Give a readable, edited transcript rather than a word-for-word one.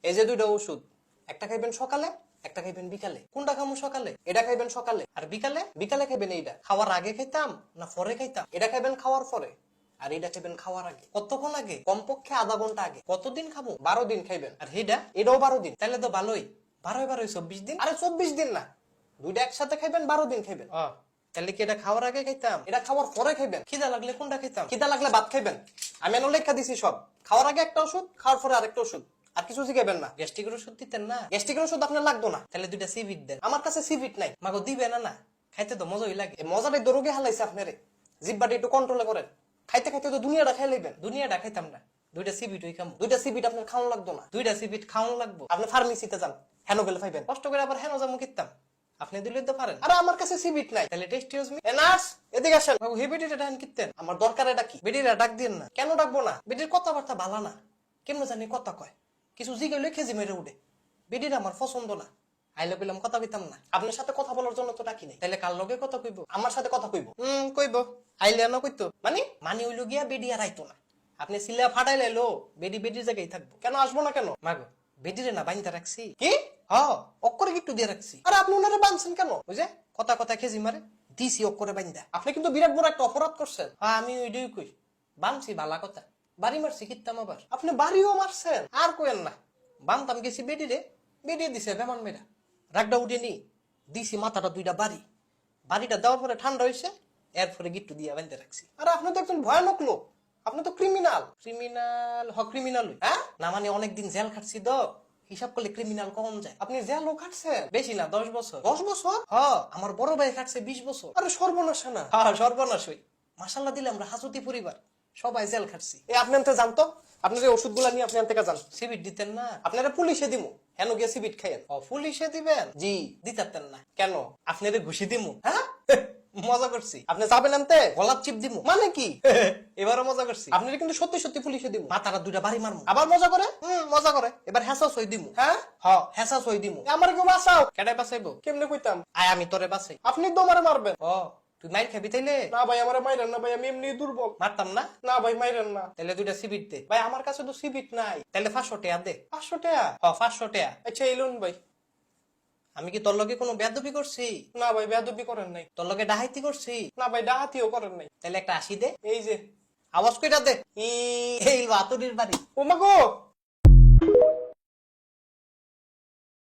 এই যে দুইটা ওষুধ, একটা খাইবেন সকালে, একটা খাইবেন বিকালে। কোনটা খামু সকালে? এটা খাইবেন সকালে। আর বিকালে? বিকালে খাইবেন এইটা। খাওয়ার আগে খাইতাম না পরে খাইতাম? এটা খাইবেন খাওয়ার পরে, আর এটা খাইবেন খাওয়ার আগে। কতক্ষণ আগে? কমপক্ষে আধা ঘন্টা আগে। কতদিন খাবো? 12 দিন খাইবেন। আর এটাও 12 দিন। তাহলে তো ভালোই। 12 24 দিন। আরে 24 দিন না, দুইটা একসাথে খাইবেন, 12 দিন খাইবেন। তাহলে কি এটা খাওয়ার আগে খাইতাম, এটা খাওয়ার পরে খাইবেন? খিদা লাগলে কোনটা খাইতাম? খিদা লাগলে ভাত খাইবেন। আমি এনে লেখা দিছি সব। খাওয়ার আগে একটা ওষুধ, খাওয়ার পরে আরেকটা ওষুধ। আর কিছু শিখাবেন না। গ্যাস্ট্রিকের ওষুধ দিতেন না? গ্যাস্ট্রিকের ওষুধ আপনার লাগতো না, তাহলে দুইটা সিভিট দেন। আমার কাছে সিভিট নাই। মাগো দিবে না? না খাইতে তো মজাই লাগে। এই মজাটাই তো রোগে হালাইছে আপনারে। জিব্বাটা একটু কন্ট্রোলে করেন। খাইতে খাইতে তো দুনিয়াটা খাই লইবেন। দুনিয়াটা খাইতাম না, দুইটা সিভিট ওই খাম। দুইটা সিভিট আপনার খাওয়ানো লাগতো না, দুইটা সিভিট খাওয়ানো লাগবো। আপনি ফার্মেসিতে যান, হেনো গেলে পাইবেন। কষ্ট করে আবার হেনো যাবো কিনতাম, আপনি দিলে তো পারেন। আরে আমার কাছে সিভিট নাই, তাহলে টেস্ট ইউজ মি। নার্স এদিকে আসেন। বাবু হে বেটিটা ডান কিনতেন। আমার দরকার এটা কি? বেটিরা ডাক দিন না। কেন ডাকবো না? বেটির কথাবার্তা ভালো না, কেমন জানি কথা কয়, কিছু জিগাইলে খেজি মেরে উঠে। বেটির আমার পছন্দ না, আইলে পেলাম কথা কইতাম না। আপনার সাথে কথা বলার জন্য তো ডাকি নাই, তাহলে কার লগে কথা কইব? আমার সাথে কথা কইব। কইব। আইলে না কইতো মানে হইলো গিয়া বেডি আর আইতো না। আপনি সিলা ফাটাই লাইলো, বেডির জায়গায় থাকবো। কেন আসবো না কেন? মাগো বেডিরে না বাইন্দা রাখছি। কি? অক্ষরে গিট্টু দিয়ে রাখছি। আরে আপনি ওনারে বানছেন কেন? ওই যে কথা খেজি মারে, দিছি অক্ষরে বাইন্দা। আপনি কিন্তু বিরাট বড় একটা অপরাধ করছেন। আমি ওইটাই কই, বানছি ভালা কথা। বাড়ি মারছি কিত্তাম আবার। আপনি বাড়িও মারছেন? আর কোয়েন না, বানতাম গেছি বেডিরে, বেডিয়ে দিছে বেমান মেয়েরা। রাগটা উঠে নি দিছি মাথাটা দুইটা বাড়িটা দেওয়ার পরে ঠান্ডা হয়েছে, এরপরে গিট্টু দিয়ে বাঁধতে রাখছি। আরে আপনি তো একজন ভয়ানক লোক, আপনি তো ক্রিমিনাল। ক্রিমিনাল হ্যাঁ না, মানে অনেকদিন জেল খাটছি তো, হিসাব করলে ক্রিমিনাল কম যায়। আপনি জেলও খাটছেন? বেশি না, 10 বছর। 10 বছর? আমার বড় ভাই খাটছে 20 বছর। আরে সর্বনাশ না। সর্বনাশ হই। মাশাআল্লাহ দিলে আমরা হাজতি পরিবার, সবাই জেল খাটছি। আপনি আনতে জানতো, আপনার এই ওষুধগুলা নিয়ে আপনি আনতে যান। সিবিট দিতেন না? আপনারা পুলিশে দিমু, হেন গিয়ে সিবিট খাইয়েন। পুলিশে দিবেন? জি দিতেন না। কেন? আপনারে ঘুষি দিমু। হ্যাঁ মজা করছি। আপনি যাবেন আনতে, গোলাপ চিপ দিমু। মানে কি? এবারও মজা করছি। আপনারা কিন্তু সত্যি সত্যি পুলিশে দিমু। মাথাটা দুইটা বাড়ি মারমু। আবার মজা করে? মজা করে। এবার হেসা সই দিমু। হ্যাঁ হেসা সই দিমু। আমার কেউ বাঁচাও। কেডাই বাঁচাইবো? কেমনে কইতাম? আয় আমি তোরে বাঁচাই। আপনি তো আমারে মারবেন। তুই মাইর খাবি তাইলে? না ভাই আমারে মাইরেন না ভাই, আমি এমনি দুর্বল। মারতাম না? না ভাই মাইরেন না। তাহলে দুইটা সিবিট দে। ভাই আমার কাছে তো সিবিট নাই। তাহলে 500 টাকা দে। 500 টাকা? 500 টাকা। আচ্ছা এলুন ভাই। আমি কি তোর লগে কোনো বেয়াদবি করছি? না ভাই বেয়াদবি করেন নাই। তোর লগে ডাহাতি করছি? না ভাই ডাহাতিও করেন নাই। তাহলে একটা 80 দে। এই যে আওয়াজ কইটা দে। এই বাতুরির বাড়ি। ও মাগো।